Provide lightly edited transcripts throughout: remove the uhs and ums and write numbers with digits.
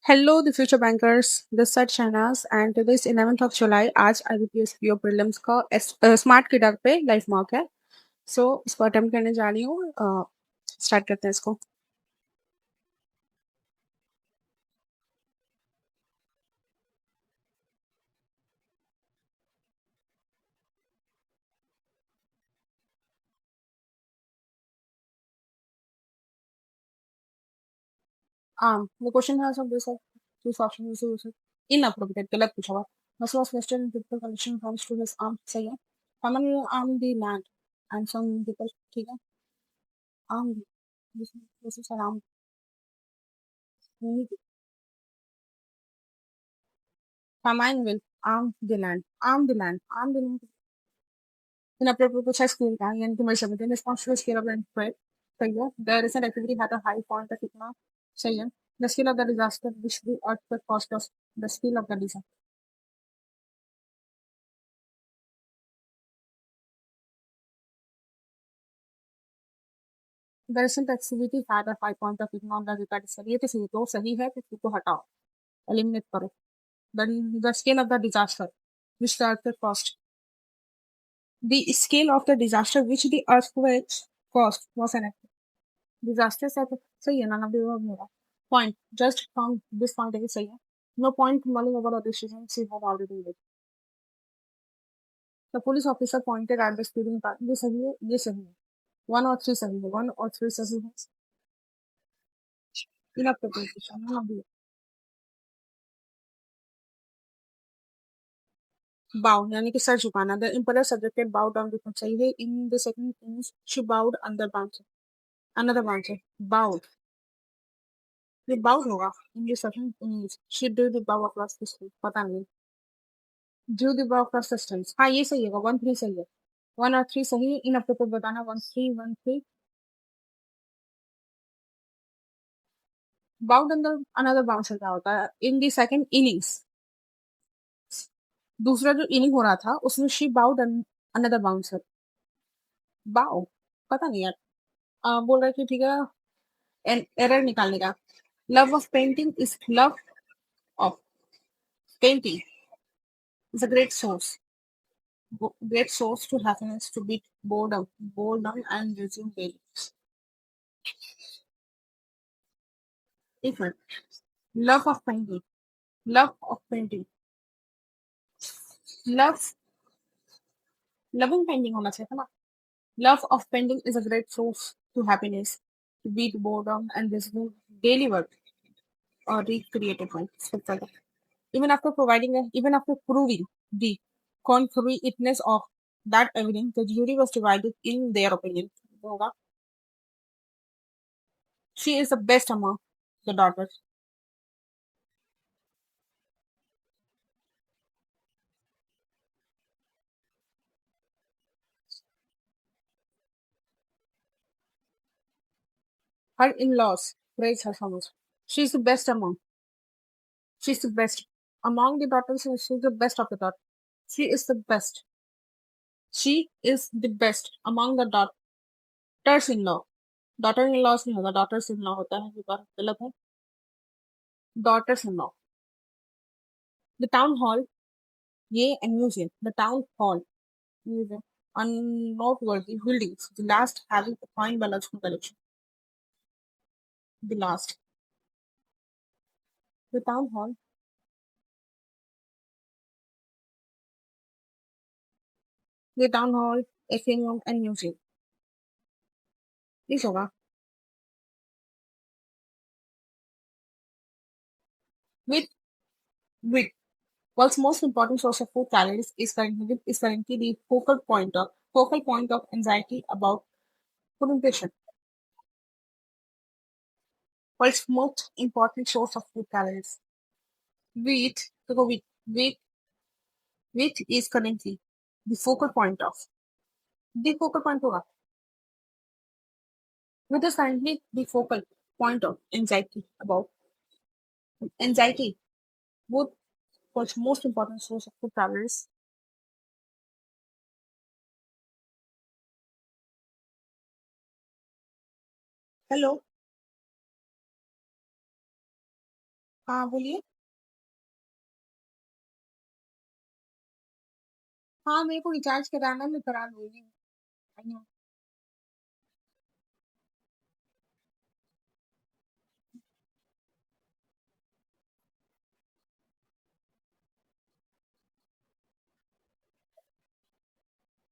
Hello, the future bankers. This is Shahnaz, and today is 11th of July. आज IBPS PO prelims का smart किडर पे life mock है. सो इसको attempt करने जा रही हूँ. स्टार्ट करते हैं इसको. The question has of this two options. Inappropriate. गलत पूछा हुआ. First was question people collection comes to his arm. सही है. Common arm the land and some people ठीक है. Arm this is an arm. Famine will arm the land. Arm the land. Arm the land. Inappropriate पूछा school का यानी कि मेरे within responsible scale of the threat सही है. The recent activity had a high point of कितना सही है. The scale of the disaster which the earthquake cost us. The scale of the disaster. The recent activity had a high point of कितना on the disaster. ये तो सही है तो इसको हटाओ. Eliminate करो. Then the scale of the disaster which the earthquake cost. The scale of the disaster which the earthquake caused was an disaster से तो सही है ना ना मेरा point just from this point है सही है. No point mulling over a decision she had already made. The police officer pointed at the speeding car. ये सही है ये सही है. One or three सही है. One or three सही है. Enough preparation. ना भी bow यानी कि sir झुकाना. The emperor subjected bow down to सही है. In the second instance she bowed under bouncer. Another bouncer bowed. ये bowed होगा. In the second instance she did the bow across the street. पता नहीं. Do the bow across the street. हाँ ये सही होगा. 1 3 सही है. 1 और 3 सही. Inappropriate बताना. 1 3 1 3. Bowed under another bouncer क्या होता है? In the second innings दूसरा जो इनिंग हो रहा था उसमें शी बाउड अनदर बाउंसर. बाउ पता नहीं यार. बोल रहे थे ठीक है. एरर निकालने का. Love of painting is love of painting is a great source to happiness to beat boredom and resume daily. Different. Love of painting. Love of painting. Love loving painting होना चाहिए था ना. Love of painting is a great source to happiness to beat boredom and resume daily work or recreated one. Even after proving the concreteness of that evidence, the jury was divided in their opinion. होगा. She is the best among the daughters. Her in-laws praise her so much. She's the best among. She's the best among the daughters. She's the best of the daughters. She is the best. She is the best among the daughters-in-law. Daughter-in-laws नहीं होगा. Daughters-in-law होता है. ये बात गलत है. Daughters-in-law. The town hall. ये and museum. The town hall. Museum. Unnoteworthy buildings. The last having a fine biological collection. The last. The town hall. The town hall. Aquarium and museum. Please होगा. With with world's most important source of food calories is currently the focal point of anxiety about food nutrition. World's most important source of food calories. Wheat, so wheat is currently the focal point होगा. Wheat is currently the focal point of anxiety. Both world's most important source of food calories. Hello. हाँ बोलिए। हाँ मेरे को recharge कराना, मैं करा लूंगी।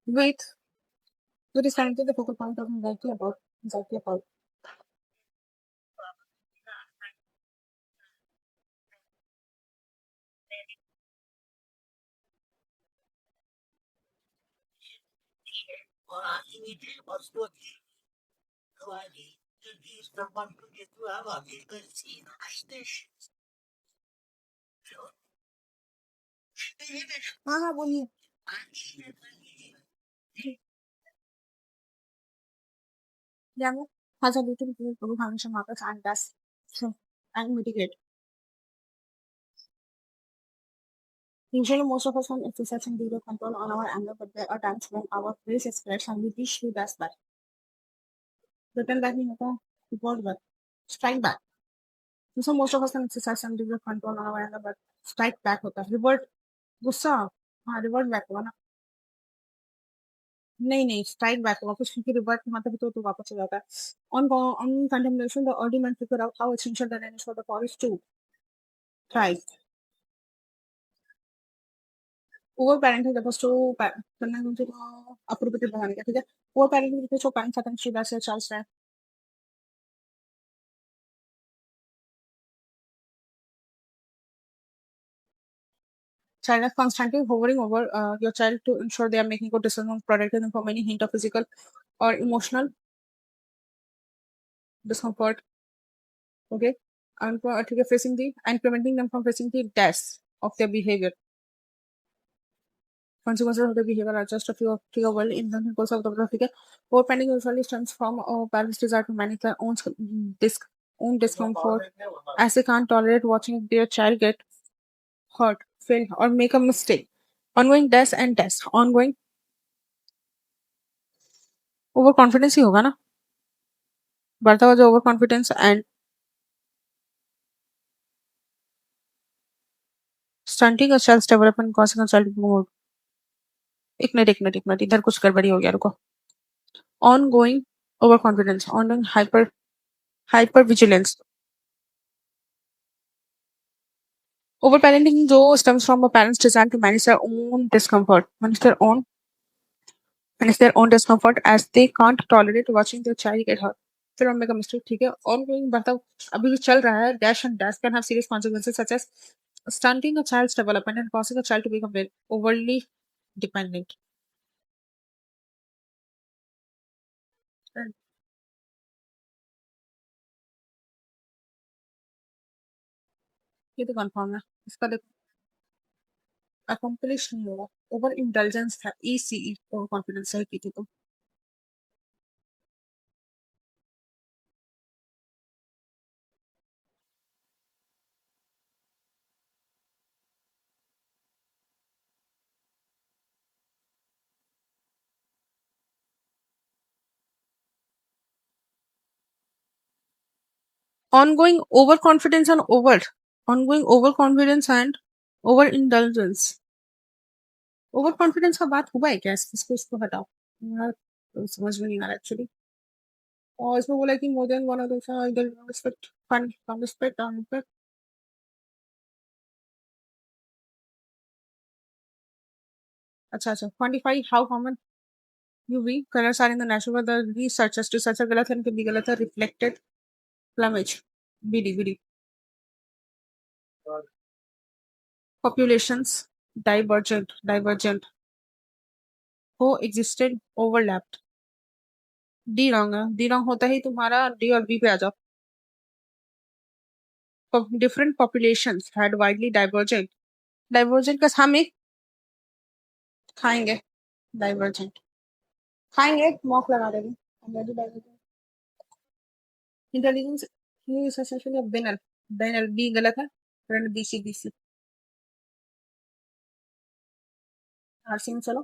Wait, what is currently the focal point of anxiety about? हाँ हाँ बोलिए। Young has ability to improve function markers and thus and mitigate. Usually, most of us can exercise and zero control on our anger, but there are times when our face is spread and we wish to best back. Return back नहीं होता, report back, strike back. So most of us can exercise and zero control on our anger, but strike back होता है. Revert गुस्सा, हाँ revert back होगा ना. नहीं नहीं strike back वापस, क्योंकि revert मतलब तो वापस हो जाता है. On contemplation, the early man figure out how essential the land is for the forest to thrive. Poor parent है सपोज टू करना है मुझे तो अप्रोप्रिएट बनाने का, ठीक है। पुअर पेरेंट में जो पेरेंट्स आते हैं शिदा से चार्ल्स है। Child is constantly hovering over your child to ensure they are making good decisions, protecting them from any hint of physical or emotional discomfort. Okay, and ठीक है, facing the and preventing them from facing the deaths of their behavior. Consequences of their behavior are just a few of the well in the course of the ठीक है। Poor parenting usually stems from parents' desire to manage their own discomfort, as they can't tolerate watching their child get hurt, fail, or make a mistake. Ongoing tests and tests. Ongoing overconfidence ही होगा ना? बढ़ता हुआ जो overconfidence and stunting a child's development causing a child mood. एक minute इधर कुछ गड़बड़ी हो गया, रुको. Ongoing overconfidence, ongoing hyper vigilance. Overparenting जो stems from a parent's desire to manage their own discomfort as they can't tolerate watching their child get hurt. फिर हम मेक अ मिस्टेक, ठीक है। ongoing बढ़ता अभी जो चल रहा है dash and dash can have serious consequences such as stunting a child's development and causing a child to become very overly dependent. And ये तो कंफर्म है, इसका देखो accomplish नहीं होगा। ओवर इंटेलिजेंस है, ECE ओवर कॉन्फिडेंस है, ठीक है। तो ongoing overconfidence and ongoing overconfidence and over indulgence. Over confidence का बात हुआ है क्या इसको हटाओ यार, तो समझ में नहीं आ रहा एक्चुअली। और इसमें बोला है कि more than one of the respect fund come respect on पे। अच्छा quantify how common UV colours are in the natural world, the researchers researcher गलत है, इनके भी गलत है। Reflected plumage, B D populations divergent coexisted overlapped. D wrong है, D wrong होता ही तुम्हारा डी और बी पे आ जाओ। Different populations had widely divergent, divergent का हम एक खाएंगे, डाइवर्जेंट खाएंगे, मॉक लगा देंगे। इंटेलिजेंस ही इज एसेंशियली अ बिनर, बिनर बी गलत है, फ्रेंड बीसी आरसी में चलो।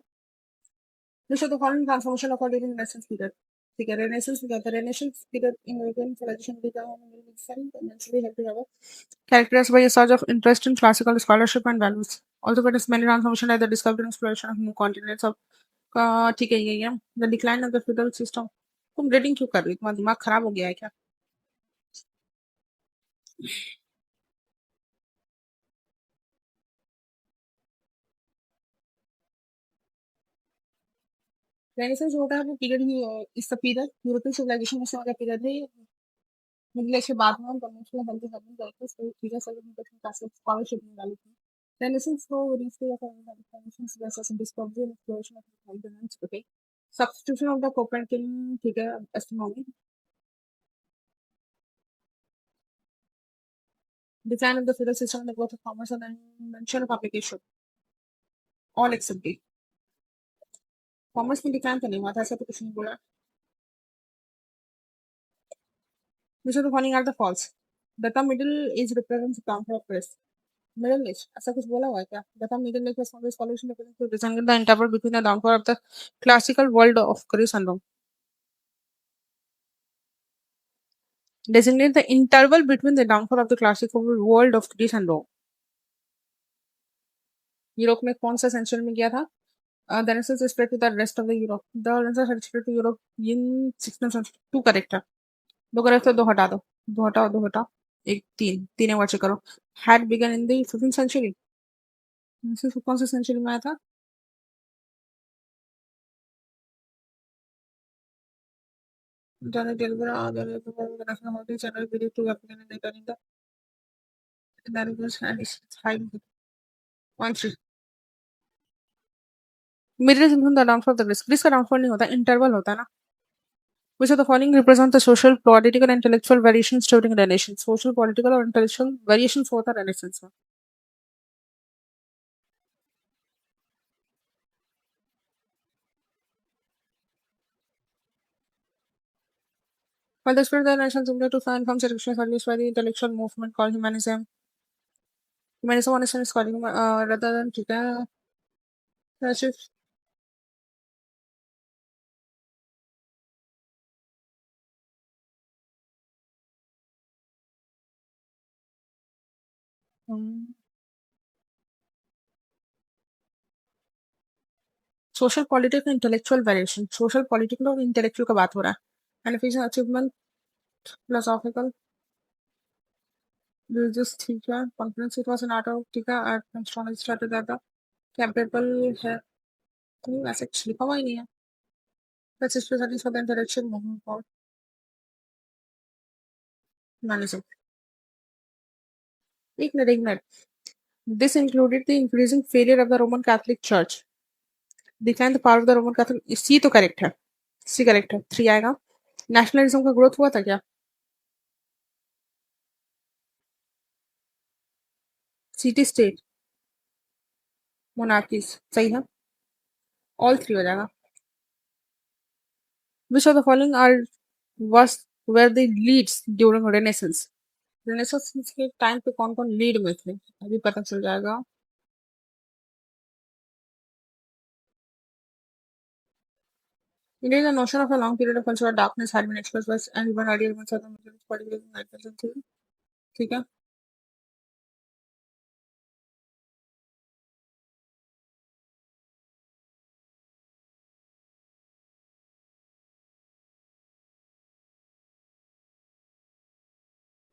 This is the following transformation of a living essence period. ठीक है, रेनेसेंस में क्या था? Renaissance period in European civilization began in the 17th and eventually helped develop characterized by a surge of interest in classical scholarship and values. Also, it is many transformation like the discovery and exploration of new continents of ठीक है, यही है the decline of the feudal system. तुम rating क्यों कर रही हो? तुम्हारा दिमाग खराब हो गया है क्या? रेनेसेंस होता है वो पीरियड ही इस पीरियड यूरोपियन सिविलाइजेशन में से वाला पीरियड है। मिडिल एज के बाद में हम कन्वेंशनल हेल्थ सर्विस करते हैं, तो चीजें सब क्लासिक स्कॉलरशिप में डाली थी। रेनेसेंस को रीच किया था कन्वेंशंस जैसे discovery and exploration of continents, okay. Substitution of the Copernican, ठीक है, astronomy. Design of the feudal system and the growth of commerce and invention of application, all except D। Commerce में decline तो नहीं हुआ था, ऐसा तो कुछ नहीं बोला। Which of the following are the false? The term middle age represents the term for press. Middle age ऐसा कुछ बोला हुआ है क्या? The term middle age was found solution to design the interval between the downfall of the classical world of Greece and Rome. Designate the interval between the downfall of the classical world of Greece and Rome। Europe में कौन सा century में गया था? The Renaissance spread to the rest of the Europe। The Renaissance had spread to Europe in 16th century। Two correct है। दो correct है, दो हटा दो। दो हटाओ, दो हटाओ। एक तीन, तीन एक बार चेक करो। Had begun in the 15th century। कौन सा सेंचुरी में आया था? Janet Delvera, the national holiday channel believed to have begun in the turning the rivers and its high 1 3। Mid range income the downfall of the risk. Risk का downfall नहीं होता, interval होता है ना। Which of the following represent the social, political, and intellectual variations during Renaissance? Social, political, or intellectual variations होता Renaissance में। While the spirit of the Renaissance similar to find comes expression produced by the intellectual movement called humanism। Humanism honestly is calling rather than ठीक है। That's social, political, intellectual variation। social, political और intellectual का बात हो रहा है। And if it's an achievement, philosophical, religious, ठीक है। confidence, it was an art of ठीक है। art and strong started that the capable है। तो ऐसे कुछ लिखा हुआ ही नहीं है। That's especially for the intellectual movement called humanism। एक मिनट, एक minute. This included the increasing failure of the Roman Catholic Church, decline the power of the Roman Catholic। सी तो करेक्ट है, सी करेक्ट है, थ्री आएगा। Nationalism का growth हुआ था क्या? सिटी स्टेट, मोनार्कीज, सही है। ऑल थ्री हो जाएगा। Which of the following are was were the leads during Renaissance। Renaissance के टाइम पे कौन कौन लीड में थे अभी पता चल जाएगा। Indeed, the notion of a long period of cultural darkness had been expressed by everyone earlier in southern Muslims, particularly in the 19th century। ठीक है।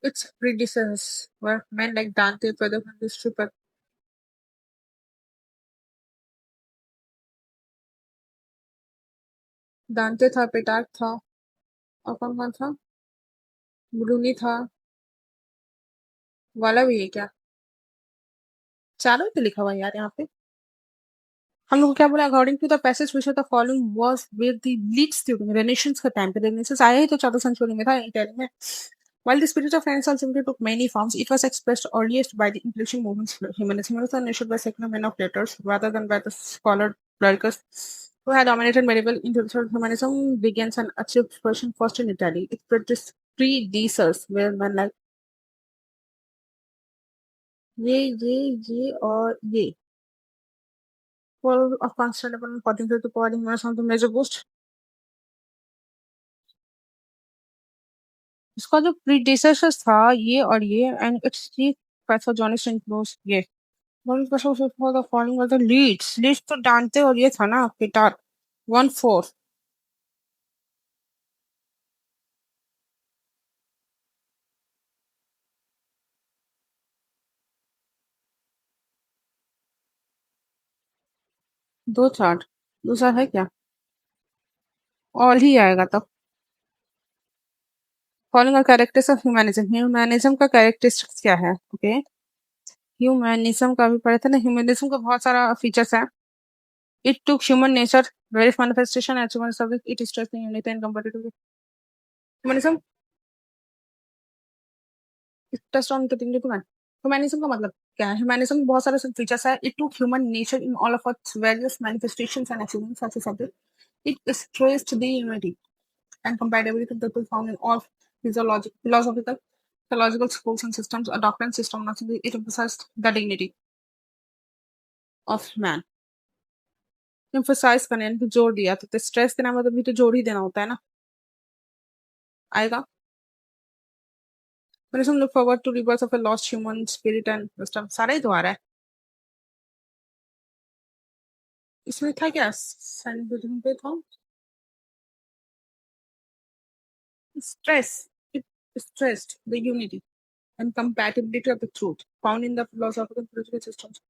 Its predecessors were men like Dante, Pedophilus, Strupper। दांते था, पेटार्क था, और कौन कौन था? Bruny था, वाला भी है क्या? चारों ही तो लिखा हुआ है यार यहाँ पे। हम लोग को क्या बोला? According to the passage which the following was were the leads during Renaissance का टाइम पे। रेनेसांस आया ही तो 14th सेंचुरी में था इटली में। While the spirit of Renaissance simply took many forms, it was expressed earliest by the intellectual movements. Humanism was initiated by secular men of letters rather than by the scholar clericals who had dominated medieval intellectual. Humanism begins and achieved expression first in Italy. Its predecessors were men like ये और ये। Fall of Constantinople and 1452 providing Humanism the major boost। इसका जो predecessor था ये और ये and it's the pathogenesis includes ये one percent for the following are the leads leads तो जानते और ये था ना गिटार 1-4 2-4 दूसरा है क्या ऑल ही आएगा तब following are characters of humanism humanism का कैरेक्टरिस्टिक्स क्या है ओके ह्यूमैनिज्म का भी पढ़ा था ना ह्यूमैनिज्म का बहुत सारा फीचर्स है it took human nature various manifestation as human service it is stressing unity and competitive humanism it touched on the dignity man humanism का मतलब क्या है humanism में बहुत सारे फीचर्स है it took human nature in all of its various manifestations and achievements such as subject it stressed the unity and compatibility that we found in all philosophical theological schools and systems a doctrine system not it emphasized the dignity of man emphasize करने यानी कि जोर दिया तो stress देना मतलब भी तो जोर ही देना होता है ना आएगा Buddhism look forward to rebirth of a lost human spirit and wisdom. सारा ही तो आ रहा है इसमें था क्या Zen Buddhism पे था stress it stressed the unity and compatibility of the truth found in the philosophical and political systems.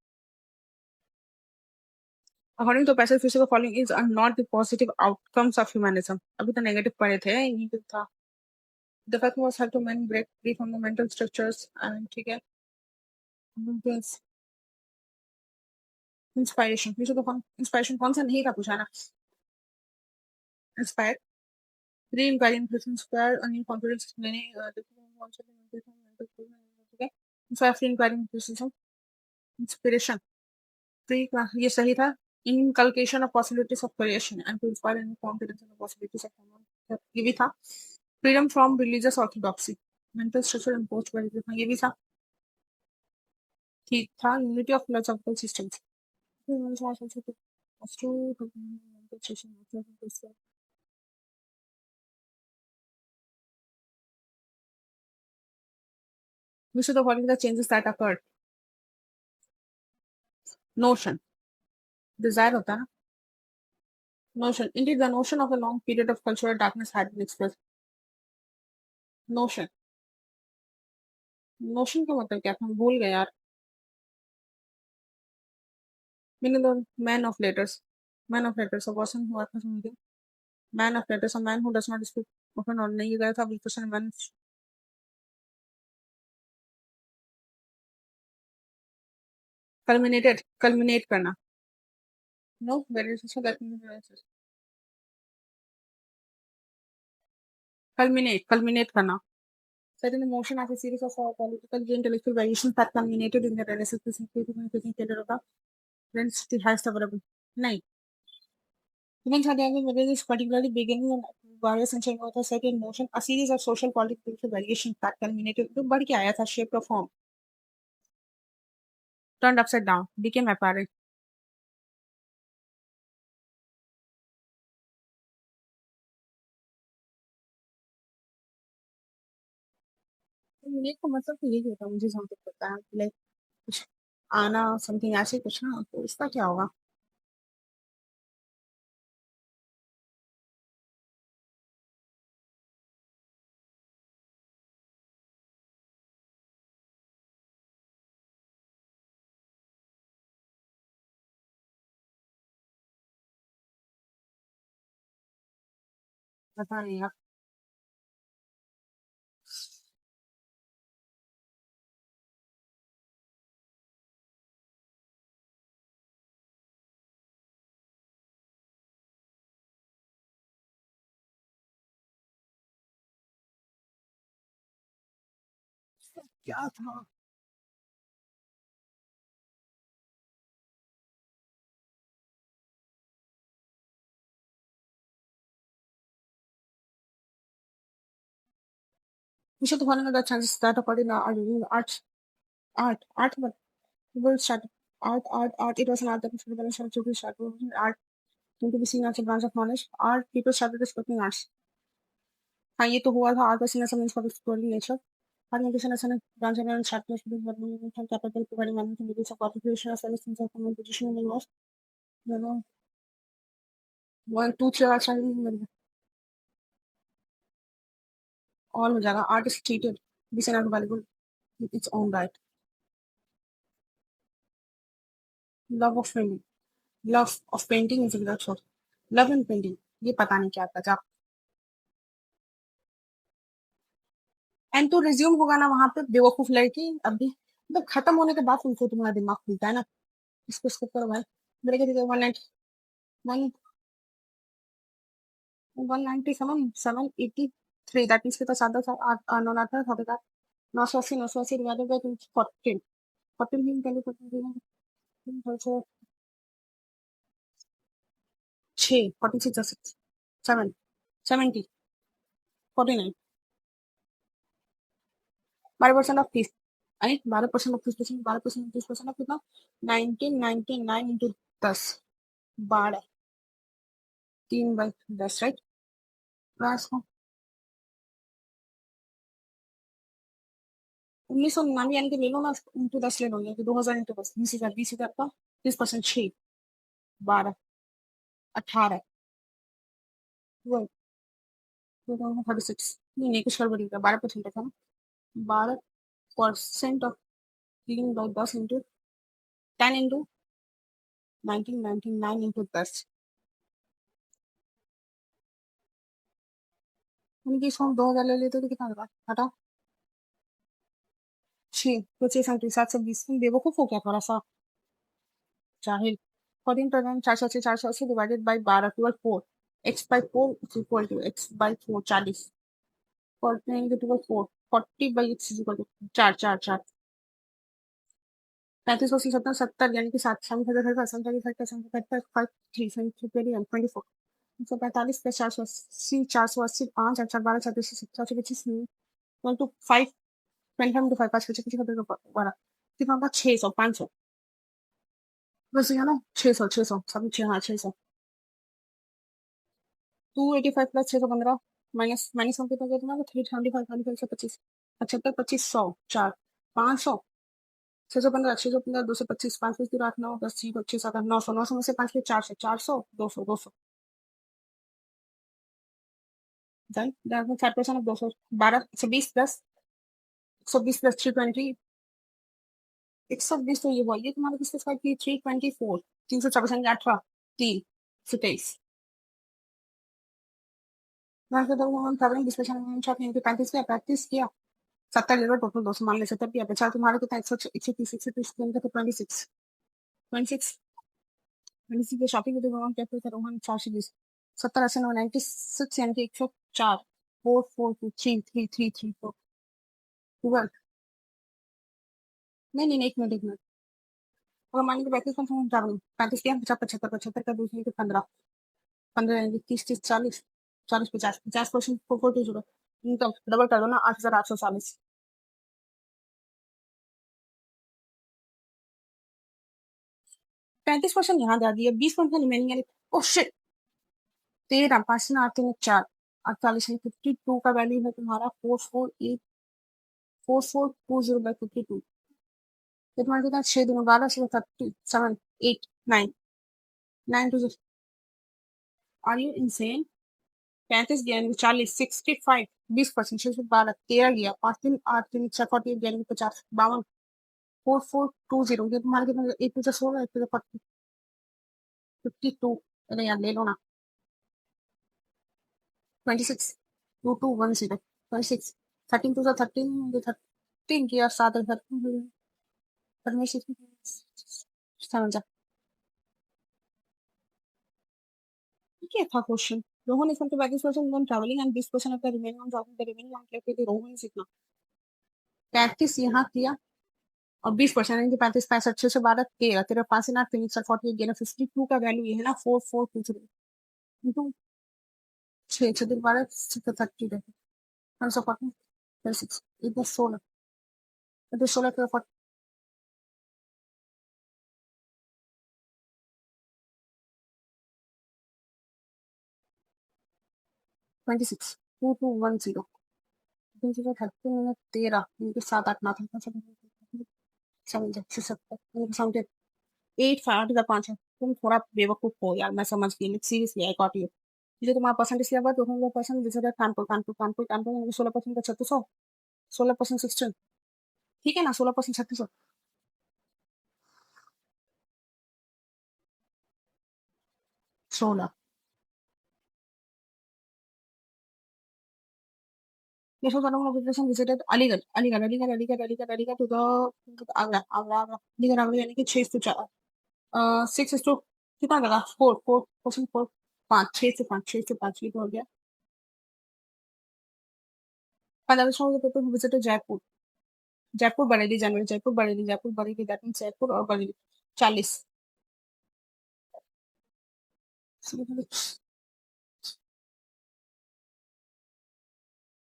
According to Pascal Fisher, the following is are not the positive outcomes of humanism. अभी तो negative पढ़े थे यही पे था. The fact was how to men break free from the mental structures and ठीक है inspiration. Which of the inspiration कौन सा नहीं था पूछा ना inspired re-inquiring person square a new confidence explaining different concept ठीक है so after inquiring criticism inspiration pre ये सही था inculcation of possibilities of creation and to inspire and confidence in the possibilities of human ये भी था freedom from religious orthodoxy mental structure imposed by religion ये भी था ठीक था unity of philosophical systems which of the following the changes that occurred notion desire होता है ना notion indeed the notion of a long period of cultural darkness had been expressed notion notion का मतलब क्या था भूल गए यार meaning the man of letters a person who offers something man of letters a man who does not speak often और नहीं गया था बिल्कुल man culminate करना no very so that means culminate करना certain emotion as a series of political and intellectual variations that culminated in the Renaissance thinking of the French the highest available नहीं Humans had ever this particularly beginning and various and chain authors set in motion a series of social political variations that culminated तो बढ़ के आया था shape of form turned upside down became apparent unique का मतलब तो यही होता है मुझे जहाँ तक पता है लाइक कुछ आना समथिंग ऐसे कुछ ना तो इसका क्या होगा पता नहीं यार क्या था मुझे तो होने का चांसेस ज़्यादा पड़े ना art but people start art it was an art that was started to be started art to be seen as a branch of knowledge art people started discussing arts हाँ, ये तो हुआ था आज destination means for exploring nature. Orientation as an branch and sharpness to development and capital providing management degrees of occupation as well as things of common position in the loss. You know, 1, 2, 3 hours and all हो जाएगा. Art is treated. This is not valuable in its own right. Love of painting. Love of painting is a short. Love and painting. ये पता नहीं क्या था. And तो resume होगा ना वहां पे बेवकूफ लड़की अभी मतलब खत्म होने के बाद तुमको तुम्हारा दिमाग खुलता है ना. इसको स्किप करो भाई. मेरे के 190 197 दैट मीन्स कितना सात दस आठ नौ आठ सात आठ 980 डिवाइडेड बाय 14 14 मीन पहले 6 46 7 70 49 12% ऑफ 30 अरे 12% ऑफ 30% 12% 30% ऑफ कितना 1999 इंटू 10 12 3/10 राइट. क्लास 1999 यानी कि ले लो ना इंटू 10 ले लो यानी कि 2000 इंटू 10 20,000 का 30% 6 12 18 36 नहीं नहीं कुछ गड़बड़ी का 12% था ना 12% ऑफ 3/10 इंटू 10 इंटू 1999 इंटू 10 यानी कि इसको हम 2000 ले लेते तो कितना होगा हटा 6 25 720 बेवकूफ हो क्या थोड़ा सा जाहिल 14% 480 divided by 12 12 4 x by 4 is equal to x by 4 40 14 into 4 40 by x is equal to 4 4 4 35 80 70 70 यानी कि 7 24 145 प्लस 480 5 8 12 36 725 1 to 5 25 to 5 5 पीछे पीछे करते 12 कितना होगा 600 500 बस ये ना 600 सभी 6 हाँ 600 285 प्लस 615 माइनस माइनस वन कितना कितना 375 25 75 25 100 4 500 615 615 225 5 5 8 9 10 6 7 8 900 900 में से 5 के 4 से 400 200 200 done done 5% of 200 12 120 plus 120 plus 320 120 तो ये हुआ ये तुम्हारा किसके साथ की 324 324 यानी 18 3 27 मैं कहता हूँ हम करेंगे डिस्कशन में चाहते हैं कि 35 पे प्रैक्टिस किया 70 ले लो टोटल 200 मान ले 70 भी बचा तुम्हारे कितना 130 130 के अंदर 26 26 26 पे शॉपिंग करते हम क्या करो हम 420 70 80 96 यानी कि 104 4 4 2 3 3 3 3 4 12 नहीं नहीं नहीं, एक मिनट अगर मान लीजिए 35 में हम ट्रैवलिंग 35 किया 75 75 75 का दूसरे के 15 15 यानी 30 30 40 40 50 50% 440 इनकम डबल कर दो ना 8840 35% यहाँ जा दिया 20% रिमेनिंग यानी ओ शिट 13 5 ना 8 4 48 52 का वैल्यू है तुम्हारा 448 4420/52 ये तुम्हारे कितना 6 दिनों 12 से 30 7 8 9 9 to आर यू इनसेन 35 गया 40 65 20% 6 12 13 गया 5 दिन 8 दिन 48 गया 50 52 4420 ये तुम्हारे कितना 8 to 16 8 to 52 अरे यार ले लो ना 26 2210 26 13 to 13 13 किया 7 13 समझा क्या था question Rohan is going to 20% on traveling and 20% of the remaining on dropping the remaining on calculate Rohan is इतना 35 यहाँ किया और 20% यानी कि 35 65 6 से 12 13 तेरा 5 ना 3 से 48 गेना 52 का वैल्यू ये है ना 4423 इनटू 6 6 दिन 12 30 देखो 140 36 इधर 16 इधर 16 का 26 2210 22 30 13 इनके 7 8 9 7 8 5 का 5 है तुम थोड़ा बेवकूफ हो यार मैं समझ गई सीरियसली आई गॉट यू जो तुम्हारा परसेंटेज किया हुआ तो हम लोग परसेंट जैसे कानपुर 16% का 3600 16% 16 ठीक है ना 16% 3600 16 ये सब दोनों location visited Aligarh to the Agra Aligarh यानी कि 6 से 4 6 टू कितना लगा 4 5 6 से 5 ये तो हो गया 15 paper visited Jaipur Bareilly that means Jaipur और बरेली 40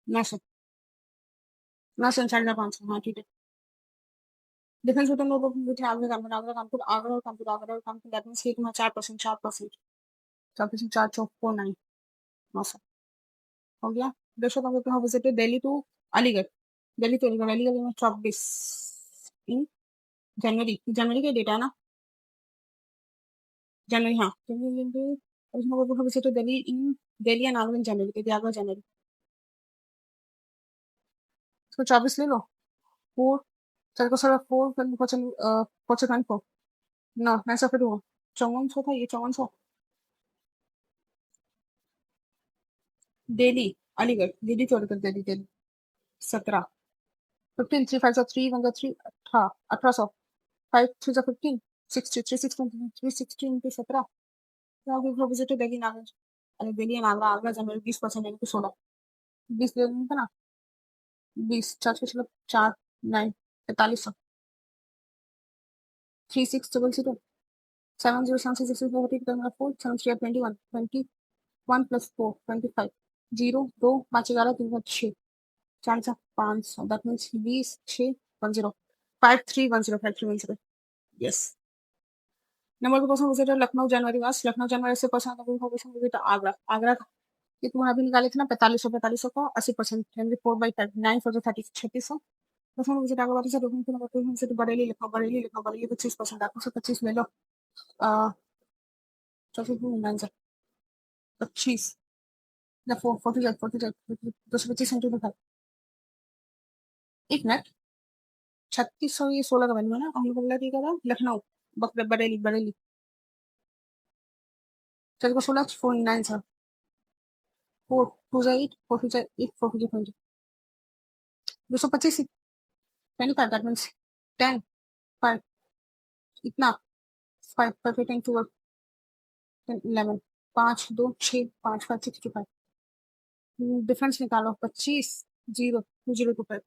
900 900 हाँ ठीक है डिफरेंस होता है लोगों को मुझे आगरा दैट मीन्स ये तुम्हारा 4% 4 चौक 49 900 हो गया देखो तुम लोग विजिटेड दिल्ली टू अलीगढ़ में 24 इन जनवरी के डेटा है ना जनवरी हाँ जनवरी उसमें लोगों विजिटेड दिल्ली एंड आगरा इन जनवरी के आगरा जनवरी तो 24 ले लो 4 चल को सर 4 फिर पचन 4 ना मैं सब फिर हुआ 5400 था ये 5400 दिल्ली अलीगढ़ दिल्ली छोड़ कर Delhi 17 15 3 5 3 1 3 1800 5 3 15 60 316 into 17 now we have visited Delhi Nagar अरे दिल्ली and आगरा जनवरी 20% यानी कि 16 20 ले लेंगे ना 20 4 4 4 9 4500 3600 70 4 7 3 21 plus 4 25 0 2 5 11 3 6 4 500 that means 20 6 10 5310 yes number 2 person visit Lucknow जनवरी मास लखनऊ जनवरी से person number 4 person visit Agra कि तुम अभी निकाले थे ना 4500 को 80% यानी 4/5 9 for the 30 3600 person visit Agra वापस से रोकने के नंबर 2 विजिट बरेली 25% आपको से 25 ले लो चौथी 25 या 40 225 सेंटीमीटर एक मिनट 3600 ये 16 का वैल्यू है ना हम लोग बोला ठीक है लखनऊ बरेली चल को 16 49 सर 4 2 8 4 2 8 4 2 20 225 25 that means 10 5 इतना 5 5 10 2 10 11 5 2 6 5 5 65 डिफरेंस निकालो 25 0 025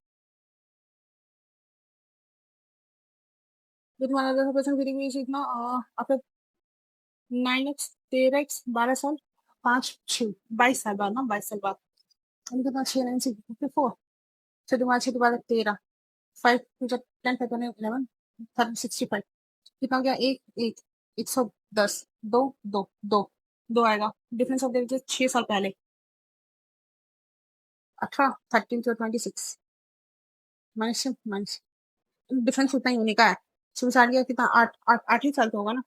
तो तुम्हारा 10% फिर भी इतना आपका 9x 13x 12 साल 5 6 22 साल बाद ना 22 साल बाद उनके पास 6 9 6 54 फिर तुम्हारा 6 दोबारा 13 5 10 5 11 65 कितना हो गया 1 110 2 2 2 2 आएगा डिफरेंस ऑफ द 6 साल पहले 18 13 to 26 माइनस डिफरेंस उतना ही होने का है शुरू साल गया कितना 8 ही साल तो होगा ना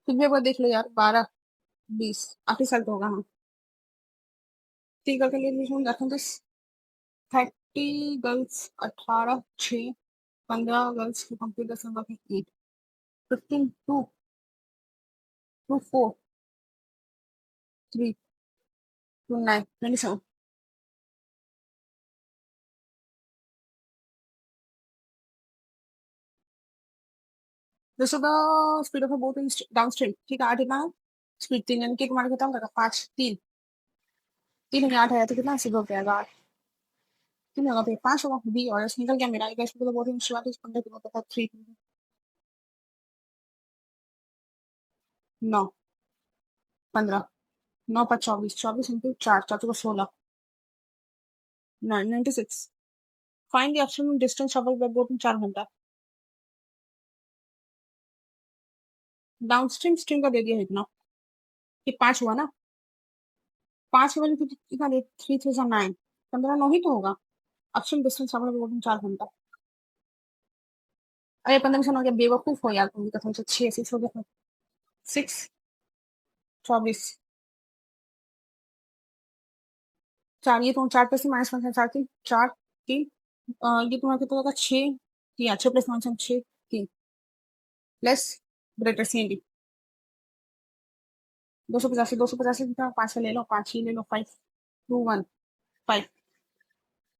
फिर भी एक बार देख लो यार 12 20 8 ही साल तो होगा हाँ ठीक है लिए रखूँ 30 गर्ल्स 18 6 15 गर्ल्स की कंप्यूटर संख्या की 8 15 2 2 4 3 2 9 27 This is the speed of a boat in downstream. ठीक है 8 कितना है स्पीड 3 यानी कि तुम्हारा कितना होगा 5 3 3 में 8 है तो कितना स्पीड हो जाएगा 8 3 होगा फिर 5 होगा बी और एस निकल गया मेरा एक speed of boat in starting 15 कितना होता 3 9 15 9 5 24 24 इंटू 4 4 को 16 96 find the actual distance travel by boat in 4 घंटा डाउनस्ट्रीम स्ट्रीम का दे दिया है इतना कि 5 हुआ ना 5 के वैल्यू कितना दे 3 3 जा 9 15 9 ही तो होगा एक्चुअल डिस्टेंस हम लोग 4 घंटा अरे 15 से 9 के बेवकूफ हो यार तुम भी कसम से 6 6 हो गया 6 24 4 ये तो 4 प्लस माइनस 1 4 3 4 3 ये तुम्हारा कितना होगा 6 3 6 plus 1 6 3 plus greater C D 285 का 5 ले लो 5 ही ले लो 5 2 1 5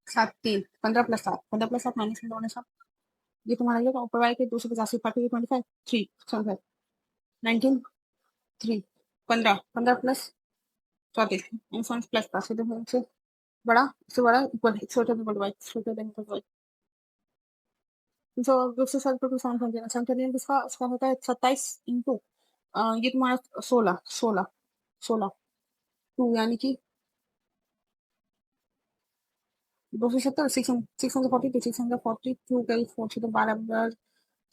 7 3 15 प्लस 7 15 प्लस 7 माइनस में दोनों सब ये तुम्हारा ये ऊपर वाले के 285 पार्टी 25 3 75 19 3 15 15 प्लस 34 इंसान प्लस पास से बड़ा इससे बड़ा इक्वल छोटा देन इक्वल छोटा देन इक्वल तो दूसरे साल को साउंड कर देना साउंड करिए इसका होता है 27 इंटू ये तुम्हारा 16 16 16 2 यानी कि 270 642 642 गई 4 तो 12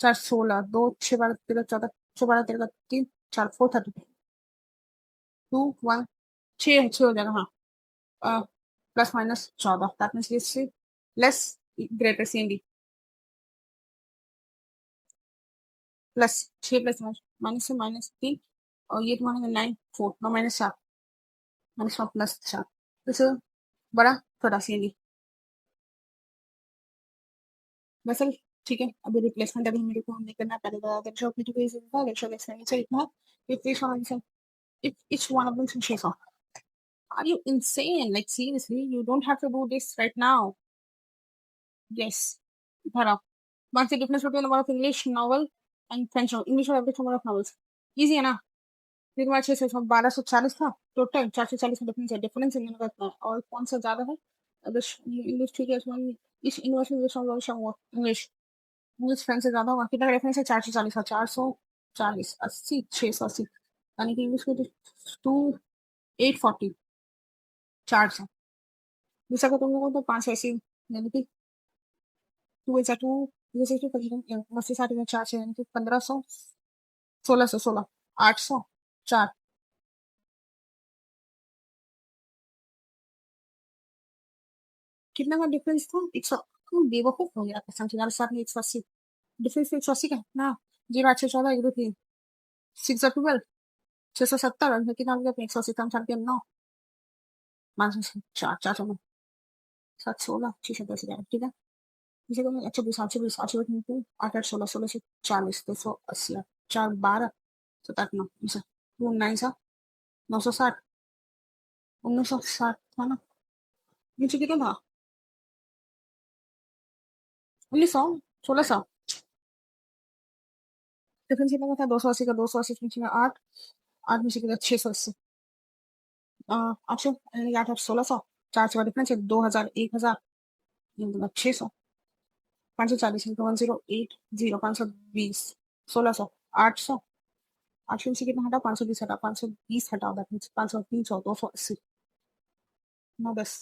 4 16 2 6 12 13 14 6 12 13 3 4 432 2 1 6 हो जाएगा हाँ प्लस माइनस 14 दैट मींस ये से less greater C and D plus 6 plus minus से माइनस 3 और ये तुम्हारा 9 4 9 माइनस 4 माइनस 4 प्लस 4 तो बड़ा छोटा सी एंड डी वैसे ठीक है अभी रिप्लेसमेंट अभी मेरे को नहीं करना पड़ेगा अगर शॉप में तो कोई इतना अगर शॉप एक्सपेंडिचर इतना if each one if each one of them should share some are you insane like seriously you don't have to do this right now yes भरा what's the difference between a lot of English novel and French novel English और English of novels easy है ना फिर मैं 1240 था total 440 का difference in दोनों का इतना और कौन सा ज्यादा है अगर इंग्लिश ठीक है इसमें इस इंग्लिश इंग्लिश इंग्लिश फ्रेंच से ज्यादा होगा कितना रेफरेंस है 440 का 440 80 680 यानी कि इंग्लिश को 2840 400 दूसरा को तुम लोगों को 580 यानी कि 2 ऐसा 2 जैसे कि 80 60 में 400 यानी कि 1500 1600 800 4 कितना का डिफरेंस था 100 तुम बेवकूफ हो गया कसम से यार साथ में 180 डिफरेंस 180 का ना 0 8 14 1 2 3 6 12 670 और कितना हो गया 180 कम 4 9 5 4 4 7 16 610 ठीक है इसे तो अच्छा 20 8 20 8 20 8 8 16 16 से 40 280 4 12 7 8 9 2 9 सा 960 1960 था ना नीचे कितना था 1900 1600 डिफरेंस कितना था 280 का 280 नीचे में 8 8 नीचे कितना 680 ऑप्शन 8 8 1600 4 से डिफरेंस है 2000 1000 600 540 1 0 8 0 520 1600 800 800 से कितना हटा 520 हटा 520 हटा that means 500 300 280 now this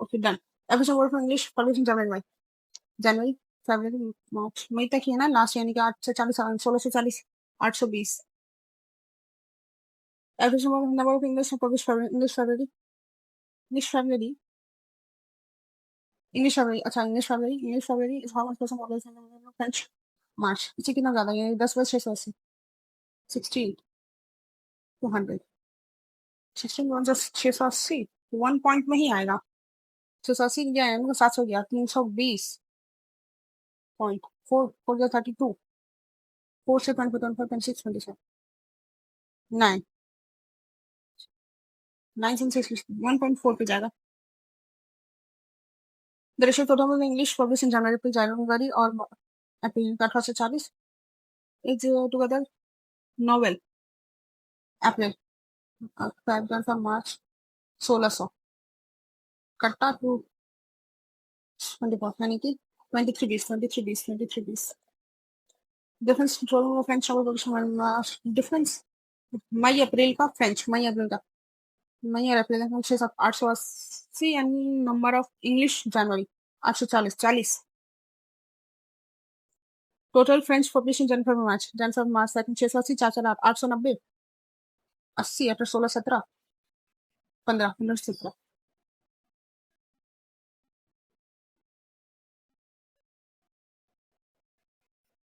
okay done episode word for English published in जनवरी फरवरी मार्च मई तक ही है ना लास्ट यानी कि 8 से 40 16 से 40 820 episode number of English published English February अच्छा English February is how much person published in French March इसे कितना ज्यादा है 10 वर्ष 680 16 200 16 वन 680 1 पॉइंट में ही आएगा 680 गया है मतलब 700 गया 320 पॉइंट 4 4 गया 32 4 से 25 26 27 9 9 से 6 1.4 पे जाएगा the ratio total of English publish in January और अप्रैल 18 से 40 एक zero together novel April February March 1600 कट्टा टू 24 यानी कि 23 difference total of French publish difference May April का फ्रेंच मई अप्रैल का मई और अप्रैल का 6 880 यानी number of English January 840 total French publishing जनवरी मार्च 680 4 890 80 18 16 17 15 15 17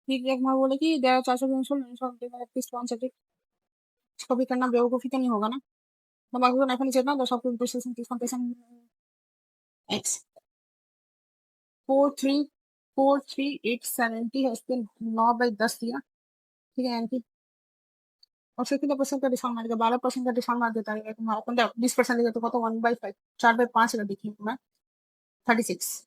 ठीक है। मैं बोले कि 400 इसको भी करना बेवकूफ़ी तो नहीं होगा ना? दिमाग को नहीं चाहिए ना 10 आपको इंटरेस्ट 30 एक्स 43870 है इसके 9/10 दिया। ठीक है, यानी कि और फिर कितना परसेंट का डिस्काउंट मारेगा? 12% का डिस्काउंट मार देता है तुम्हारा 15 20% देगा तो कत 1/5 4/5 का देखिए मैं 36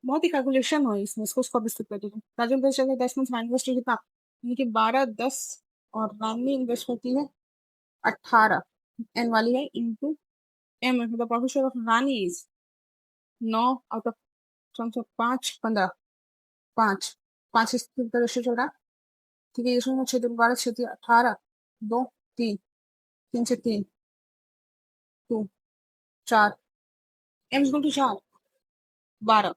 बहुत ही कैलकुलेशन हो इसमें इसको उसको विस्तृत कर दीजिए। राजन बेस्ट अगर 10 मंथ इन्वेस्ट कितना यानी कि 12 10 और रानी इन्वेस्ट होती है 18 एन वाली है इंटू एम मतलब profit share of Rani is 9 out of 5 15 5 5 इस तरह से चल रहा है। ठीक है इसमें 6 दिन 12 6 18 2 3 3 से 3 2 4 एम इक्वल टू 4 12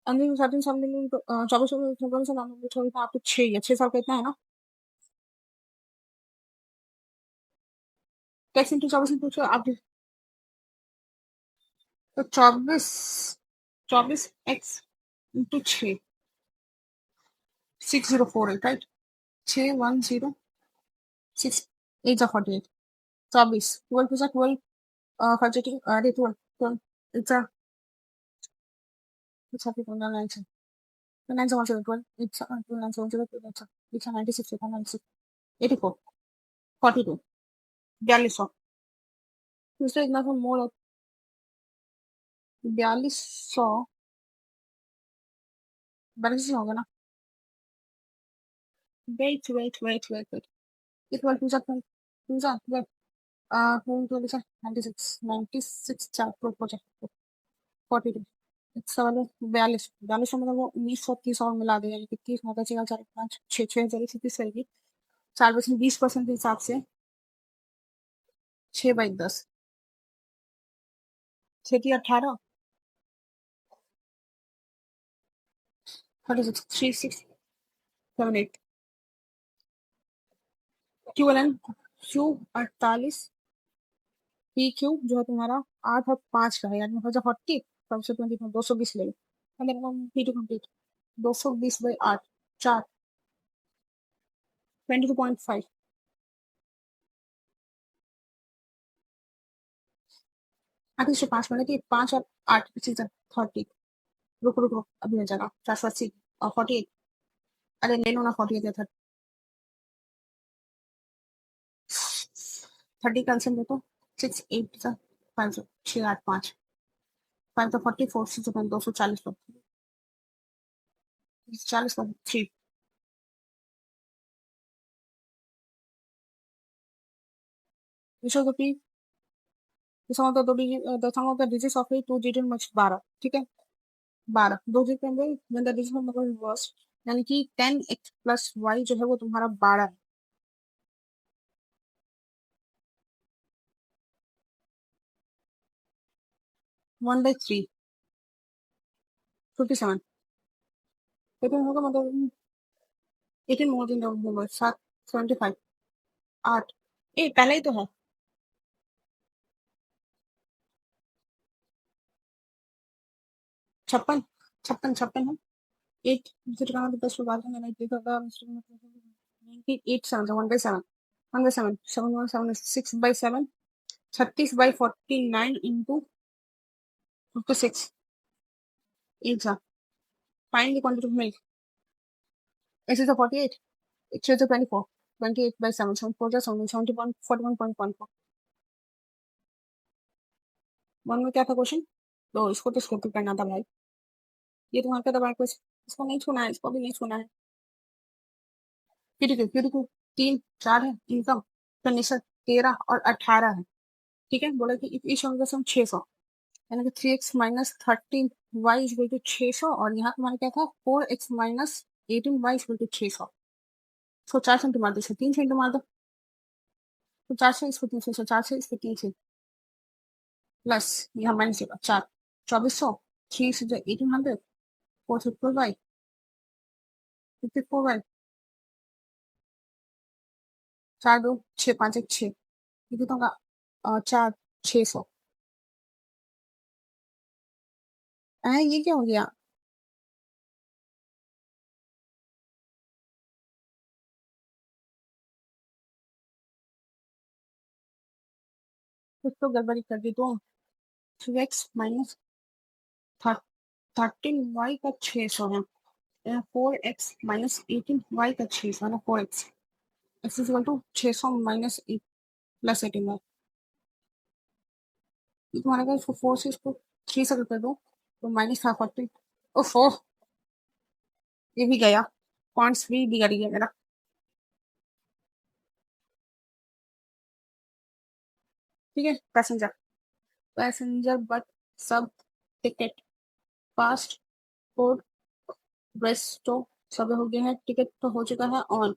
अंदर साथ सामने 24 आपको 6 साल का इतना है ना टैक्स इंटू 24 इंटू आप तो 24 एक्स इंटू 6048 राइट 6106 8 48 24 12 plus 12 5 अरे 12 12 it's a it's happy 9 9 7 7 12 it's 9 7 0 it's a 96 96 84 42 4200 इससे इतना तो मोर 4200 42 होगा ना wait इक्वल टू 2 96 चार प्रोजेक्ट 42 इट्स वाले 42 में मतलब वो 1930 और मिला देगा यानी कि 30 में बचेगा 4 5 6 6 30 रहेगी 4% 20% के हिसाब से 6/10 6 18 36 3 6 7 8 क्यूएलएन क्यू 48 पी क्यू जो है तुम्हारा 8 और 5 का है यानी हो जाए 40 कम से 20 220 ले पी टू कंप्लीट 220/8 4 22.5 आगे से 5 मिनट की 5 और 8 सीजन 30 रुक अभी हो जाएगा 480 और 48 अरे ले लो ना 48 या 30 कैंसिल देखो 6 8 का 5 6 8 5 5 तो 44 से 240 लो 40 का 3 विशो को पी दशमलव तो 2 डिजिट ऑफ 2 डिजिट मच 12 ठीक है 12 2 डिजिट के अंदर when the decimal number reverse यानी कि 10x प्लस y जो है वो तुम्हारा 12 है 1/3 57 लेकिन होगा मतलब 18 मोर दिन 7 75 8 ए पहले ही तो है 56 56 56 है 8 डिजिट का मतलब 10 बाद में 90 का 8 7 1/7 1/7 7 6/7 36/49 into 56 is a find the quantity of milk. This is a 48. It shows a 24. 28/7 4 plus 71 41.14 one में क्या था क्वेश्चन तो इसको तो स्किप करना था भाई ये तुम्हारा दबाए क्वेश्चन इसको नहीं छूना है इसको भी नहीं छूना है फिर 3 4 है इनकम कंडीशन 13 और 18 है ठीक है बोला कि इस अंक का सम 600 यानी कि 3x minus 13 y equal to 600 और यहाँ तुम्हारा क्या था 4x minus 18 y equal to 600 इसको 4 से मार दो 3 से मार दो तो 4 से इसको 3 से 4 से इसको 3 से प्लस यहाँ माइनस होगा 4 2400 3 से जो 1800 4 से 4y 54y 4 2 6 5 1 6 ये कितना होगा 4 600 ये क्या हो गया कुछ तो गड़बड़ी कर दी तो 2x माइनस 13y का 600 है 4x माइनस 18y का 600 है ना 4x x is equal to 600 minus 8 plus 18y तुम्हारे पास इसको 4 से इसको 3 से कर दो तो माइनस 540 ओ 4 ये भी गया पॉइंट्स भी बिगड़ गया मेरा ठीक है पैसेंजर पैसेंजर बट सब टिकट फास्ट फूड रेस्टो सब हो गए हैं टिकट तो हो चुका है ऑन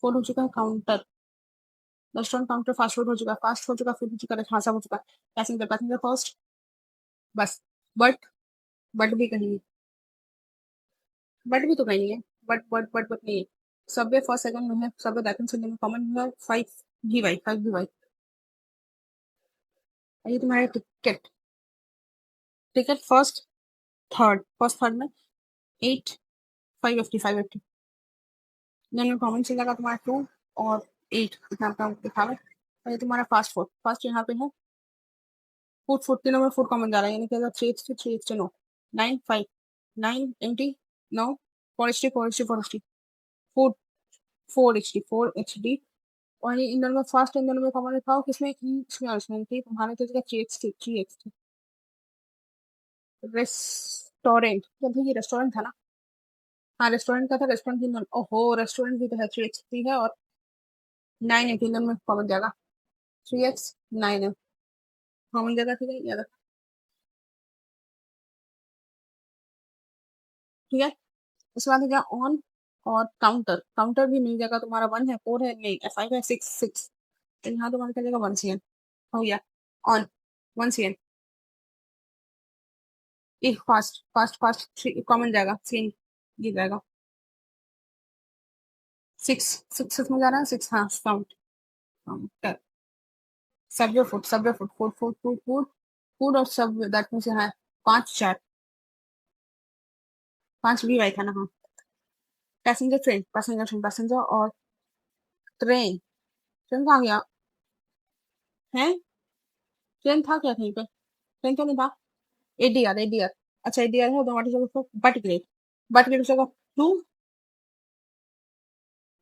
फूड हो चुका है counter restaurant counter fast food हो चुका है फास्ट हो चुका फूड हो चुका है हाँ सब हो चुका है पैसेंजर पैसेंजर फर्स्ट बस बट बट भी कहीं बट भी तो कहीं नहीं है बट नहीं है सबवे फर्स्ट सेकंड में है सबवे बैकएंड से में कॉमन है 5 भी वाई ये तुम्हारे टिकट टिकट फर्स्ट थर्ड में 8 550 देन कॉमन से लगा तुम्हारा 2 और 8 इतना आपका दिखा रहा है और ये तुम्हारा फास्ट फूड फास्ट यहाँ पे है फूड फूड तीनों में फूड कॉमन जा रहा है यानी कि अगर 3 नो 9 5 9 एम्प्टी नो 4 फूड 4 और ये इन दोनों में फर्स्ट इन दोनों में कॉमन था किसमें इसमें और इसमें थी तुम्हारे तो थ्री एक्स थी रेस्टोरेंट तो ये रेस्टोरेंट था ना हाँ रेस्टोरेंट का था रेस्टोरेंट की ओहो रेस्टोरेंट भी तो है 3x है और 9 है तीन में कॉमन जाएगा 3x 9 है कॉमन जगह ठीक है याद ठीक है उसके बाद हो गया ऑन और काउंटर काउंटर भी मिल जाएगा तुम्हारा 1 है 4 है नहीं 5 है 6 तो यहाँ तुम्हारा क्या जाएगा 1 CN हो गया ऑन 1 CN एक fast fast fast three common जाएगा CN ये जाएगा 6 में जा रहा है 6 हाँ काउंट काउंटर फूड और सब दैट मीन्स यहाँ 5 4 5 भी आई था ना हाँ पैसेंजर और ट्रेन ट्रेन कहाँ गया है ट्रेन था क्या कहीं पे ट्रेन क्यों नहीं था एडीआर अच्छा एडीआर है तो व्हाट इज बट ग्रेड जगह टू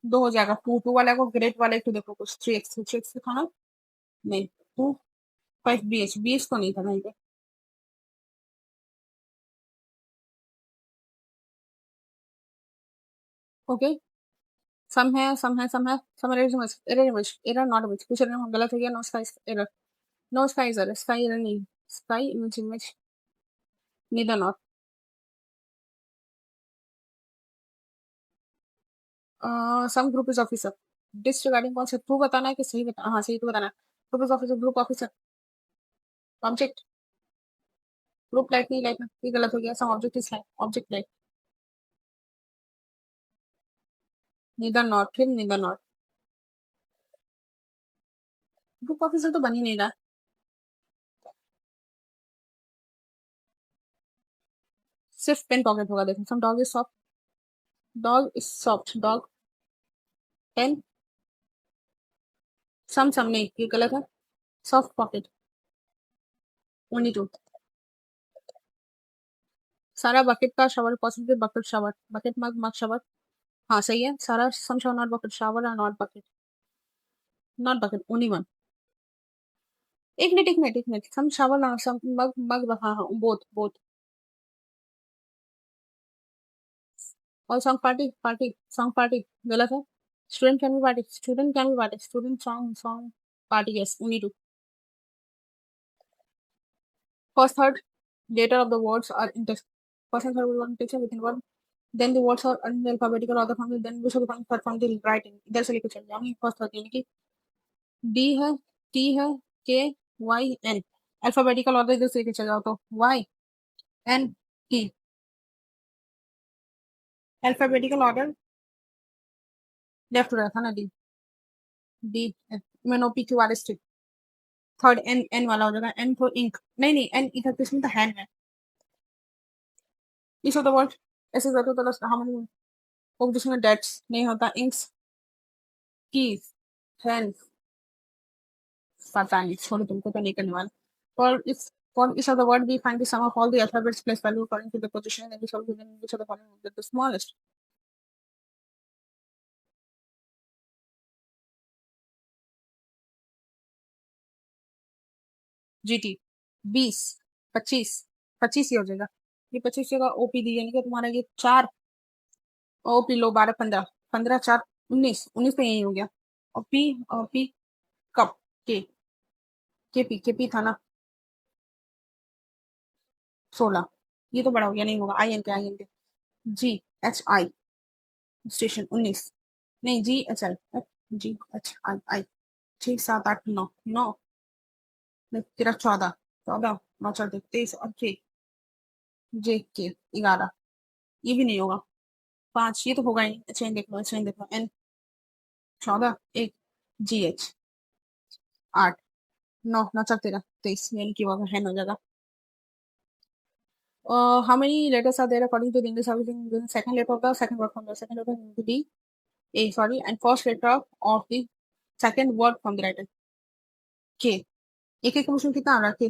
दो हो जाएगा टू वाले को ग्रेड वाले को देखो कुछ 3x था ना नहीं 2 5 BH तो नहीं था कहीं पे okay some error not image कुछ एरर गलत हो गया नो स्काई एरर नहीं sky image neither not some group is officer disregarding कौन से ट्रू बताना है कि सही बताना हाँ सही तो बताना है group is officer group officer object group light नहीं लाइट ये गलत हो गया some object is light object light neither not फिर नीदर नॉट ग्रुप ऑफिसर तो बन ही नहीं रहा सिर्फ पेन पॉकेट होगा देखो some dog is soft dog pen some नहीं ये गलत है सॉफ्ट पॉकेट ओनली टू सारा बकेट का shower possible bucket mug shower हाँ सही है सारा some shower not bucket shower और नॉट बकेट ओनली वन एक मिनट सम शावर ना सम मग हाँ हाँ बोथ और सॉन्ग पार्टी गलत है student can be party student song party yes only two first third later of the words are in text first and third will one text within one then the words are in alphabetical order from then we should perform the writing इधर से लेके चल जाऊंगी first third यानी कि D है T है के वाई एन अल्फाबेटिकल ऑर्डर इधर से लेके चल जाओ तो Y N T alphabetical order left रहा था ना D D man O P Q R S T. Third N N वाला हो जाएगा, एन फॉर इंक। नहीं नहीं, एन इधर किसमें तो हैन है। इस ऑफ द वर्ड ऐसे करते तो हम जिसमें डेट्स नहीं होता, इंक्स, कीज, हैंड, पता नहीं, छोड़ो, तुमको तो नहीं करने वाला। For each of the word we find the sum of all the alphabets plus value according to the position and the solution in which of the following is the smallest. GT 20, 25, 25 ही हो जाएगा। ये 25 जगह OP दी, यानी कि तुम्हारा ये 4 OP लो, 12, 15, 15 4 19, 19 तो यही हो गया। और पी कप, के के पी था ना 16, ये तो बड़ा हो गया, नहीं होगा। आई एन के जी एच आई स्टेशन 19, नहीं जी H I, ji H I आई 6 7 8 9 9, तेरह 14, 14 9 4 23 और जे के 11, ये भी नहीं होगा। 5 ये तो होगा ही। चेन देख लो, चेन देख लो, एन 14 1 जी एच 8 9 9 4 13 23, यानी कि होगा हैन हो जाएगा। How many letters are there according to the English alphabet? The second letter of the second word from the second letter into the A, sorry, and first letter of the second word from the writer. K. एक एक question कितना आ रहा है?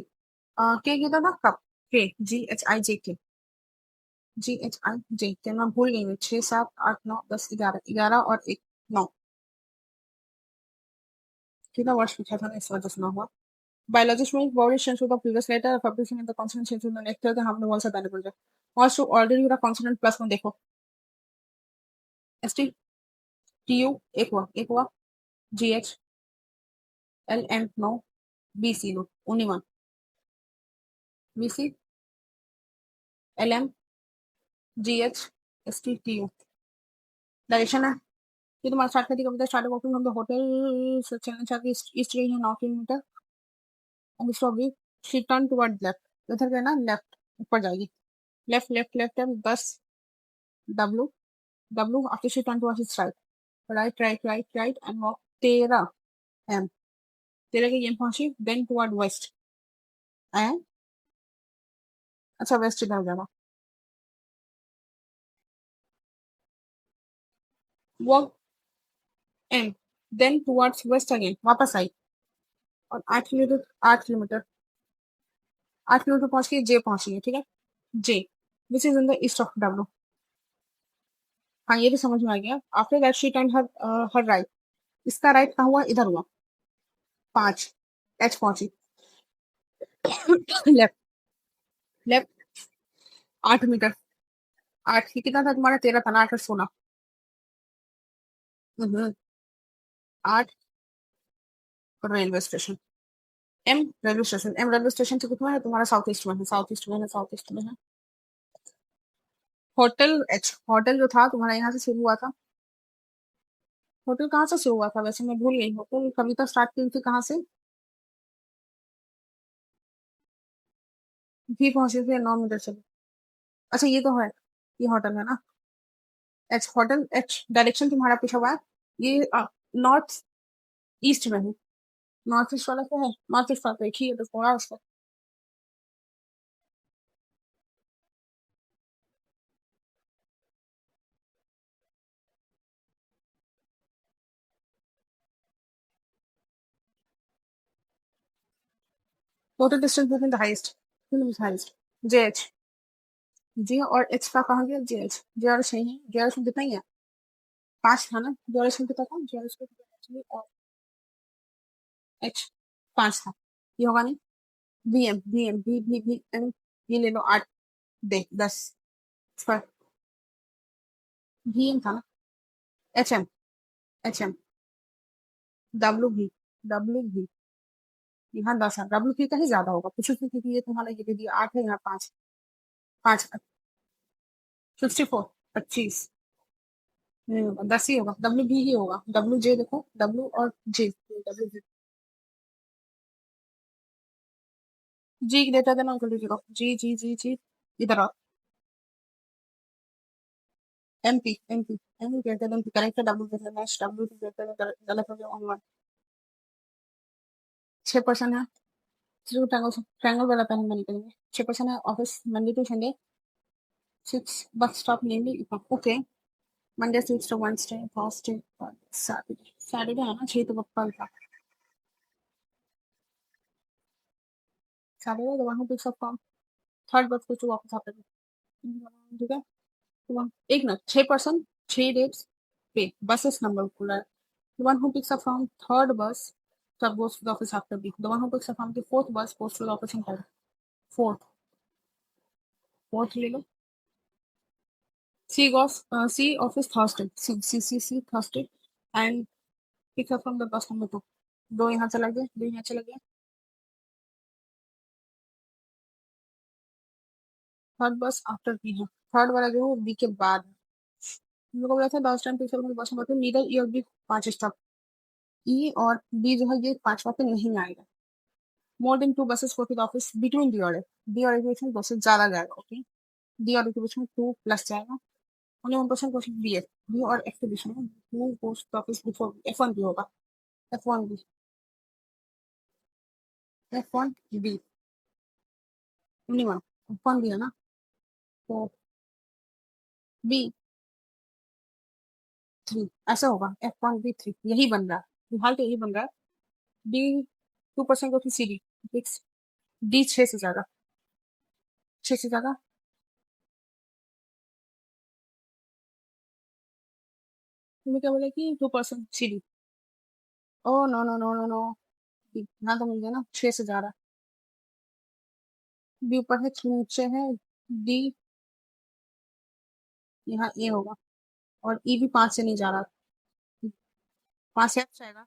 के कितना था? कब? के जी एच आई जे के, जी एच आई जे के, मैं भूल गई हूँ। 6 7 8 9 10 11, 11 और 1 9, कितना वर्ष पूछा था ना, इस वजह से ना हुआ। Biologist means body change to the previous letter, publishing in the consonant change to the next letter, हमने बहुत सा पहले पढ़ा। और to already the consonant plus में देखो, एस टी टी यू एक हुआ, G H L M no, B C no, only one, B C L M G H S T T U. Direction है, ये तुम्हारा स्टार्ट करती Kavita, start walking from the hotel चलना चाहती east रही है 9 किलोमीटर, और stop she turn toward left, उधर गए ना लेफ्ट, ऊपर जाएगी, लेफ्ट लेफ्ट लेफ्ट है 10 W W after she turn towards its right, right right right right and walk 13 M, 13 के एम पहुंची, देन टुवर्ड वेस्ट एंड, अच्छा वेस्ट इधर जाना, walk M, then towards west again, वापस आई, और 8 किलोमीटर 8 किलोमीटर 8 किलोमीटर पहुंच के जे पहुंची है, ठीक है, J which is in the east of W. हाँ, ये भी समझ में आ गया। After that she turn her her right, इसका राइट कहाँ हुआ? इधर हुआ, 5 एच पहुंची, लेफ्ट लेफ्ट 8 मीटर, 8 ही कितना था तुम्हारा? 13 था ना, 8 और 16, 8 railway station, M railway station, M railway station से कितना है तुम्हारा? साउथ ईस्ट में है, साउथ ईस्ट में है, साउथ ईस्ट में है। होटल एच, होटल जो था तुम्हारा यहाँ से शुरू हुआ था, होटल कहाँ से शुरू हुआ था वैसे, मैं भूल गई। होटल कविता स्टार्ट की थी कहाँ से? भी पहुंचे थे 9 मीटर से। अच्छा ये तो है, ये होटल है ना, एच होटल एच, डायरेक्शन तुम्हारा पूछा हुआ है, ये नॉर्थ ईस्ट में है, नॉर्थ ईस्ट वाला क्या है? नॉर्थ ईस्ट वाला एक ही है तो थोड़ा उसका। Total distance between the highest J H, G और एच का कहा गया? जे एच, जे और सही है, जे और कितना ही है? 5 था ना, जे और कितना था? जे और एच 5 था, ये होगा नहीं? B M B M B B B M, ये ले लो 8 दे 10 पर, बी एम था ना, H M, H M W भी यहाँ 10 है, डब्ल्यू की कहीं ज्यादा होगा, पूछो क्योंकि ये तुम्हारा ये दे दिया 8 है, यहाँ 5, 5 64 25, नहीं होगा, 10 ही होगा, डब्ल्यू बी ही होगा, डब्ल्यू जे देखो, डब्ल्यू और J, W G greater than equal to 0, G G G G, इधर आओ, MP MP MP greater than, correct है, W greater than, W greater than, गलत हो गया, ऑन वन, 6% है। जो ट्रायंगल वाला पैन में निकलेंगे। 6% है office Monday to Sunday. 6 bus stop namely okay. Monday से to Wednesday, Thursday, Saturday. Saturday है ना 6 तो कल था। Saturday the one who picks up from third bus को टू ऑफिस आफ्टर। ठीक है। तो एक मिनट 6% 6 डेट्स पे बसेस नंबर खुला है। The one who picks up from third bus sub goes to the office after B. The one who picks up from the fourth bus goes to the office in third. Fourth. Fourth ले लो। C office Thursday. C Thursday and picks up from the bus number 2. दो यहाँ चला गया, दो यहाँ चला गया। Third बस आफ्टर बी है। थर्ड वाला जो है बी के बाद है। हम लोग को बोला था last time pics up from बस नंबर 2 नीदर ई और बी 5 स्टॉप। ई और बी जो है ये 5वां पे नहीं आएगा। More than 2 buses go to the office between D और F. D और F के बीच में बसेस ज्यादा जाएगा। ओके। D और F के बीच में 2 प्लस जाएगा। only 1% क्वेश्चन बी है। बी और एफ के बीच में who goes to office before F1 भी होगा। F1 B. F1 B only one. F1 B है ना। तो बी 3 ऐसा होगा। F1 बी 3 यही बन रहा है। फिलहाल तो यही बन रहा है। डी 2% क्योंकि सी डी फिक्स। डी 6 से ज्यादा। 6 से ज्यादा। तुम्हें क्या बोला कि 2% C D. Oh no no no no no. ना तो मुझे ना 6 से ज्यादा। बी ऊपर है, नीचे है। डी यहाँ ए होगा। और ई भी 5 से नहीं जा रहा। 5 से जाएगा।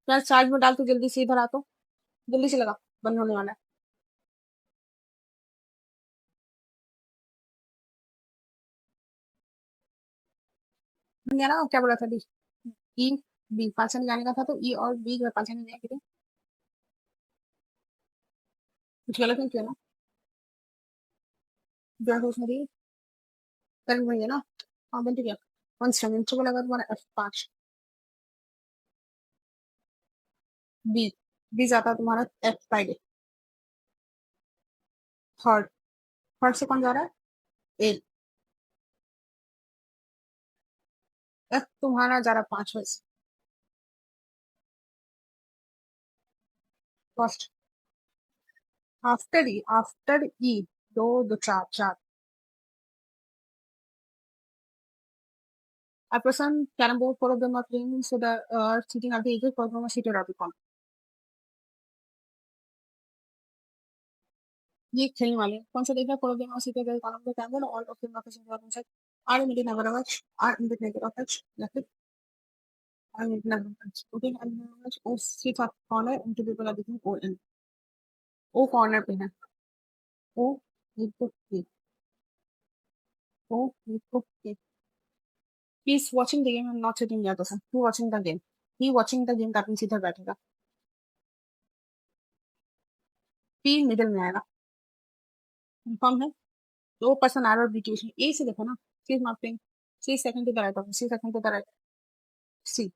यार चार्ज में डाल तो जल्दी से इधर आ तो। जल्दी से लगा। बंद होने वाला है। बन गया ना। क्या बोला था डी। ई बी 5 से नहीं जाने का था तो ई और बी जो है 5 से नहीं जाएंगे। कुछ गलत नहीं किया ना। जो है उसमें दी करंट बन गया ना। हाँ बन तो गया। वन सेवन को लगा तुम्हारा F5। बी बी जाता है तुम्हारा F5। थर्ड। थर्ड से कौन जा रहा है। ए। एफ तुम्हारा जा रहा है 5 में से। फर्स्ट। आफ्टर ई दो दो चार चार। A person carrom board, four of them are playing, so the sitting at the edges, four of them are seated at the corner. ये खेलने वाले हैं। कौन सा देखा four of them are seated at one of the table all of them are facing one side are in the never of are in the never of left are in the never of okay and O seat of corner and two people are looking O in O corner पे है। O एक के O एक के ही is watching the game and not sitting here person he watching the game. He watching the game that means इधर बैठेगा। P middle में आएगा। कंफर्म है। दो पर्सन आर और बी की ए से देखो ना। C is not playing. C second to the right of C second to the right. C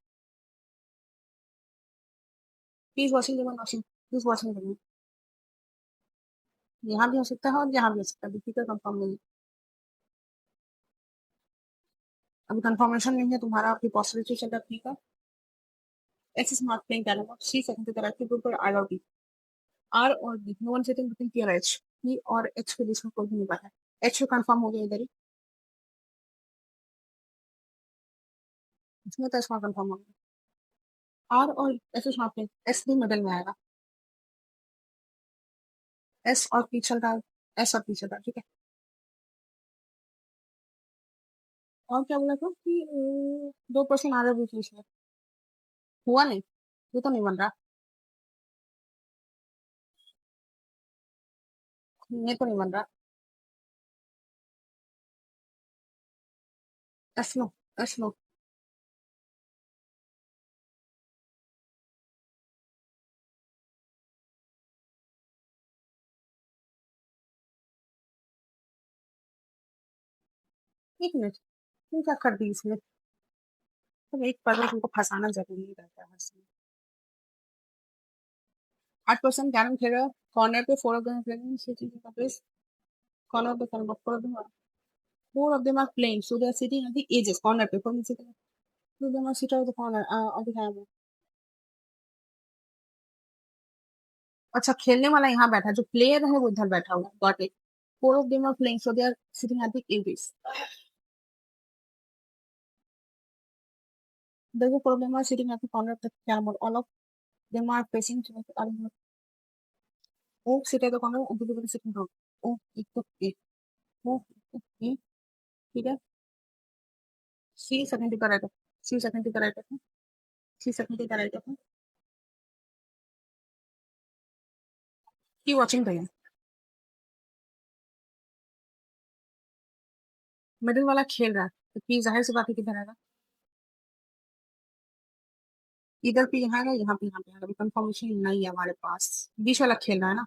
he is watching the game. He is watching the game. यहाँ भी हो सकता है और यहाँ भी हो सकता है। बीपी का कंफर्म नहीं है। अभी कंफर्मेशन नहीं है तुम्हारा। आपकी पॉसिबिलिटी चल रहा है। S is not playing carrom. C second की तरह की ग्रुप आर और बी। आर और B no one sitting between P और एच। पी और एच के बीच में कोई भी नहीं बैठा है। एच कंफर्म हो गया इधर ही। इसमें तो इसका कंफर्म हो गया। आर और S is not playing. S भी मिडिल में आएगा। एस और पी चल रहा है। एस और पी चल रहा है। ठीक है। और क्या बोला था कि 2% आर और बी के बीच में हुआ नहीं। ये तो नहीं बन रहा। ये तो नहीं बन रहा। एस लो। एस लो। एक मिनट। तुम क्या कर दी इसमें। तो एक पर उनको फंसाना जरूरी रहता है हर समय। 8% कैरम खेल रहा है कॉर्नर पे, 4 of them are playing sitting in the place corner of the corner, 4 of them are playing, so they are sitting at the edges corner पे, 4 sitting, 2 of them are sitting at the corner of the camera। अच्छा खेलने वाला यहाँ बैठा है, जो player है वो इधर बैठा हुआ है, got it. 4 of them are playing, so they are sitting at the edges। The 4 of them are sitting at the corner of the camera, all of them are facing to the other। वो sit at the corner of the sitting room। वो एक तो ए, वो ए, ठीक है। सी second का right है, सी second का राइट है, सी सेकंड का राइट है। की वाचिंग भैया, मिडिल वाला खेल रहा है तो पी जाहिर सी बात है किधर आएगा, इधर पे यहाँ है, यहाँ पे है, अभी कंफर्मेशन नहीं है हमारे पास। बीच वाला खेल रहा है ना,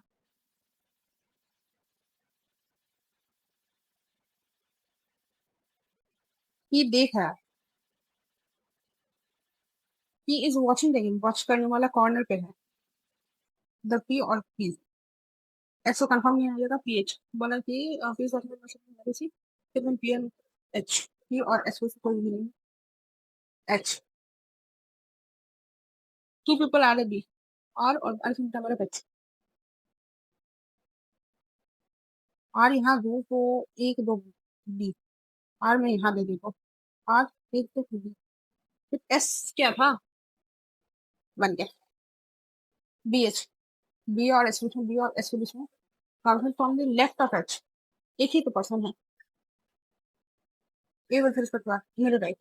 ये देख रहा है, he is watching the game, watch करने वाला कॉर्नर पे है। द पी और पी, ऐसा कंफर्म नहीं आएगा, पी एच बोला कि पी वॉचिंग सी, फिर पी एन एच, पी और एच से कोई भी नहीं, H. Two people are B, और अल्फा हमारा एच। आर यहाँ दो तो एक दो बी, आर में यहाँ दे देखो, आर एक तो बी, फिर एस क्या था, बन गया बी एच। बी और एस में, बी और एस के बीच में counter from the left of H, एक ही तो पर्सन है, ए विल फिर उसका मेरे right.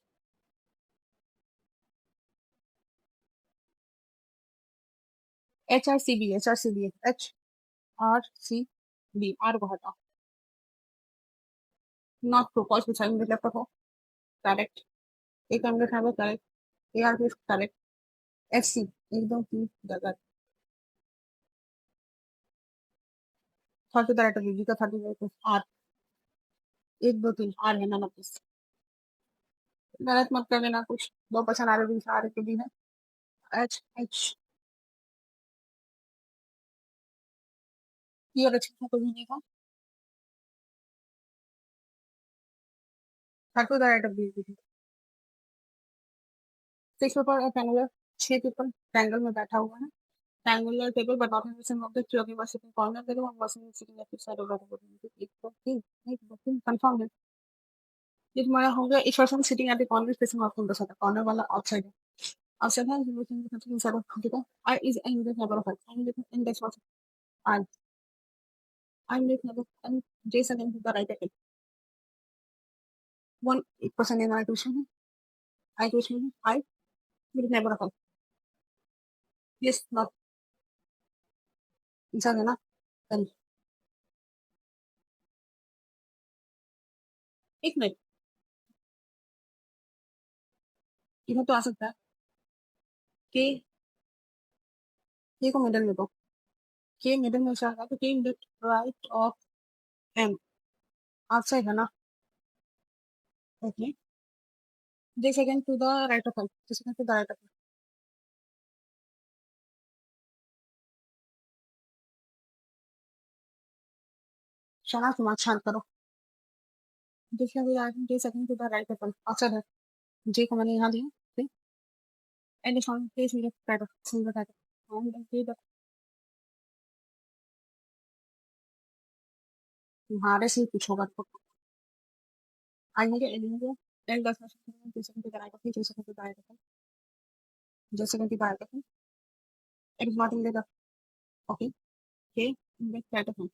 H R C B, H R C B, H R C B, R को हटा, नॉट ट्रू, कॉज के साइड में लेफ्ट ऑफ हो, करेक्ट। एक हंड्रेड है वो करेक्ट, ए आर फिर करेक्ट, एफ सी एकदम की गलत। 30 का राइट ऑफ बी का 30 आर, एक दो तीन आर है ना प्लीज, गलत मत कर लेना कुछ, 2% आ रहे भी, आ रहे तो भी है, एच एच की और एच को भी नहीं था, 30 का राइट ऑफ बी। 6 पेपर और ट्रायंगुलर, 6 पेपर ट्रायंगल में बैठा हुआ है, ट्रायंगुलर टेबल बताते हैं of the three of sitting corner करो और washing sitting left side of the एक तो तीन, एक दो तीन कंफर्म है। ये तुम्हारा हो गया, इस person sitting at the corner facing out from the side, corner वाला आउटसाइड है, आउटसाइड है, looking at the side of the I is in the number of I in the index of I in the number and J second to the right है, 1% in my tuition, I tuition, I will never come, yes not इंसान है ना, कल एक minute, इधर तो आ सकता है के, के को मिडल में दो, के मिडल में आ तो K in the right of M, outside है ना, okay, J second to the right of M, J second to the right of M, शना तुम शांत करो, J second to the right of M, outside है, जे को मैंने यहाँ दिया, एंड साउंड प्लेस मेरे right of single right of, तुम्हारे से ही कुछ होगा तो आएंगे element, and 10 J second to the right of, J second to the right of, J second to the right of, it is not in the okay, okay, in the category,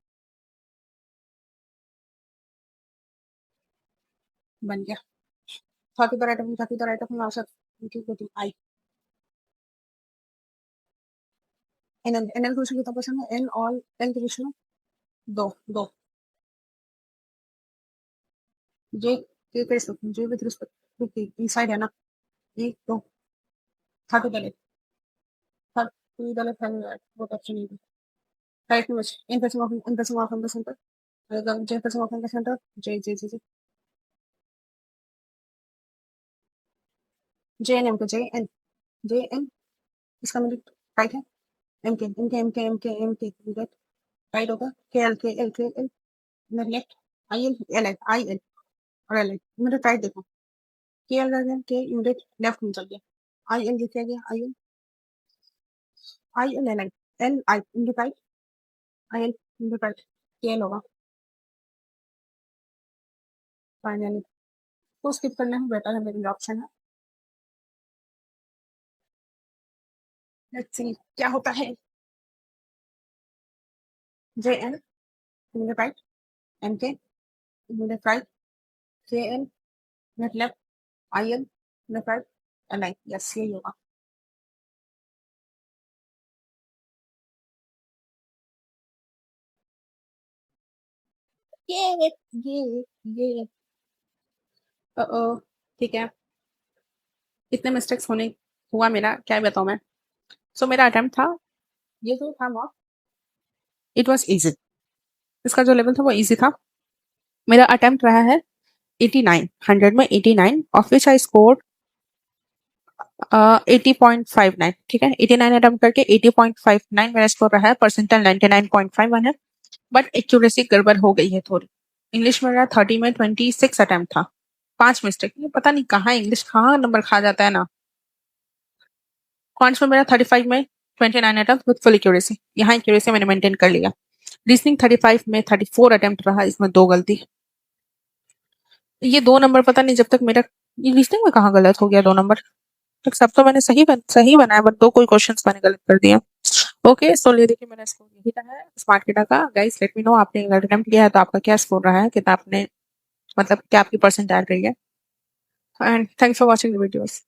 बन गया। 30 the right of 30 the right of answer, which is the I, N L question कितना question है, N all L question दो दो, J के respect, J with respect to K inside है ना, एक दो, 30 the left, 30 the left hand right, what option is right image, in person of the center, the j person of the center, j j j j, J N M K J N इसका मतलब right है M के M के M के M के M के right होगा के L left I L L L I L और एल एल मेरे राइट देखो के एल के यूनिट लेफ्ट में चल गया आई एल लिखा गया I L L L L I unit right I L unit right K L होगा फाइनली तो स्किप करना है बेटर है मेरे लिए ऑप्शन है लेट्स सी क्या होता है J N unit right M K unit right K L unit left I L unit right L I yes यही होगा ये ये ओ ठीक है इतने मिस्टेक्स होने हुआ मेरा क्या बताऊं मैं सो मेरा अटेम्प्ट था ये जो था मॉक इट वाज इजी इसका जो लेवल था वो इजी था मेरा अटेम्प्ट रहा है 89 100 में 89 ऑफ विच आई स्कोर्ड 80.59 ठीक है 89 अटेम्प्ट करके 80.59 मेरा स्कोर रहा है परसेंटाइल 99.51 है बट एक्यूरेसी गड़बड़ हो गई है थोड़ी इंग्लिश में मेरा 30 में 26 अटेम्प्ट था 5 मिस्टेक पता नहीं कहाँ इंग्लिश कहाँ नंबर खा जाता है ना क्वांट्स में मेरा 35 में 29 अटेम्प्ट विद फुल एक्यूरेसी यहाँ एक्यूरेसी मैंने मेंटेन कर लिया रीजनिंग 35 में 34 अटेम्प्ट रहा इसमें 2 गलती ये 2 नंबर पता नहीं जब तक मेरा ये रीजनिंग में कहाँ गलत हो गया 2 नंबर तक सब तो मैंने सही बनाया बट 2 कोई क्वेश्चंस मैंने गलत कर दिया ओके सो ये देखिए मेरा स्कोर यही रहा है स्मार्ट किटा का गाइस लेट मी नो आपने अगर अटेम्प्ट किया है तो आपका क्या स्कोर रहा है कितना आपने मतलब क्या आपकी परसेंटाइल रही है and thanks for watching the videos